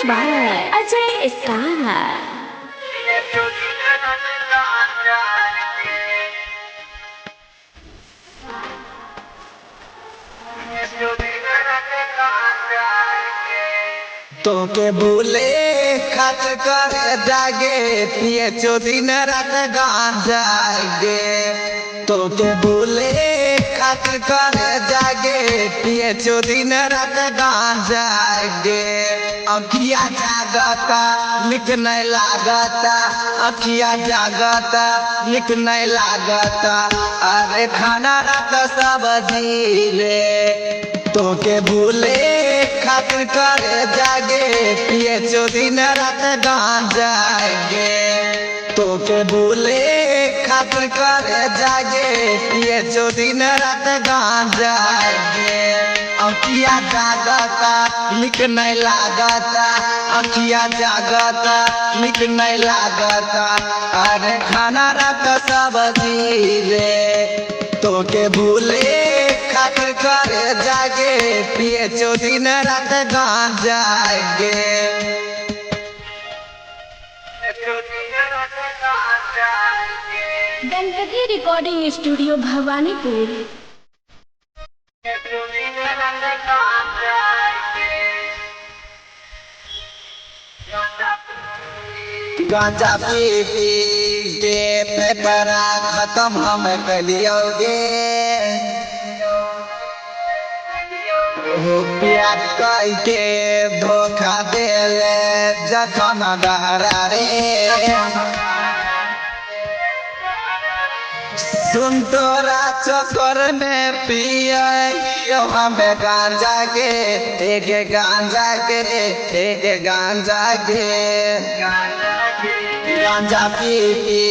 by Ajay Star. तोके भूले खत कर जागे पिए चो दिन रात गांजा गे तोके भूले खत कर जागे पिए चो दिन रात गांजा गे अखिया जागता लिख नहीं लागता अखिया जागता लिख नहीं लागता अरे खाना रात सब्जी रे तोके भूले खातिर कर जागे पिए चो दिन रात गांजा गे तोके भूले खातिर कर जागे पिए चो दिन रात गांजा गे अखिया जागता लिख नहीं लागता अखिया जागता लिख नहीं लागता अरे खाना रात सब्जी रे तोके भूले खातिर कर जागे पिए चो दिन रात गांजा गे गणपति रिकॉर्डिंग स्टूडियो भवानीपुर। गांजा पी पी के पेपरा खत्म हम कलियोगे प्यार करके धोखा देले जखन डहरा रे सुन तोरा चक्कर में पियो हमें गांजा के एक गांजा के एक गांजा के गांजा पी पी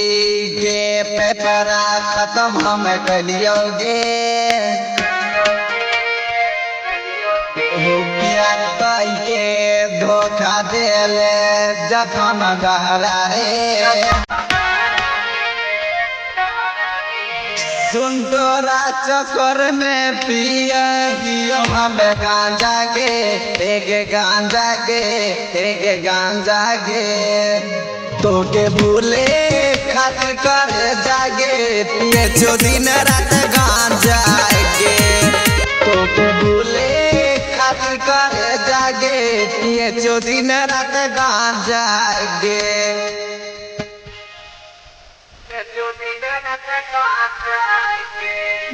के पेपरा खत्म हम कलियोगे प्यार करके धोखा देले जखन गहरा रे सुन तोरा चक्कर में पियो हमें गांजा के एक गांजा के एक गांजा के तोके भूले खातिर कर जागे पिए चो दिन रात गांजा गे तोके भूले खातिर कर जागे पिए चो दिन रात गांजा गे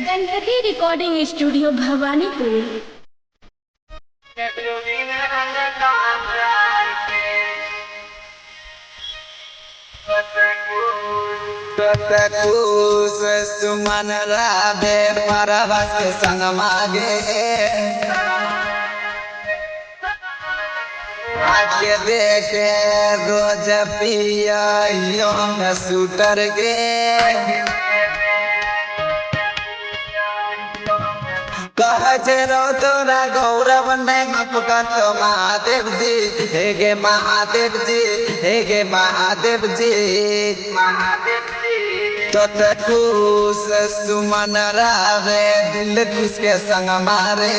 गणपति रिकॉर्डिंग स्टूडियो भवानीपुर। कुछ सुमन राधे परवस संग मागे आके देखे रोज पिया में सूटर गे कहे रो तोरा गौरव नहीं पुकार महादेव जी हे गे महादेव जी हे गे महादेव जी तो खुश सुमन रावे दिल खुश के संग मारे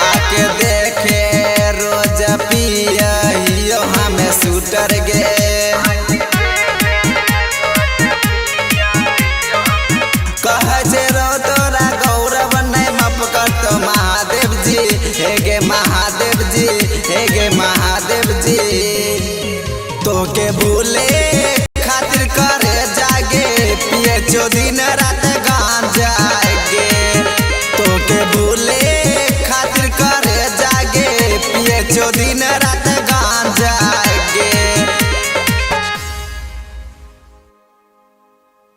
आके देखे रोज पिया हमें सूटर गे कहे रो तोरा गौरव नहीं माफ कर तो महादेव जी हे गे महादेव जी हे गे महादेव जी तोके भूले खातिर करे जागे पिए चो दिन रात गांजा गे तोके भूले खातिर करे जागे पिए चो दिन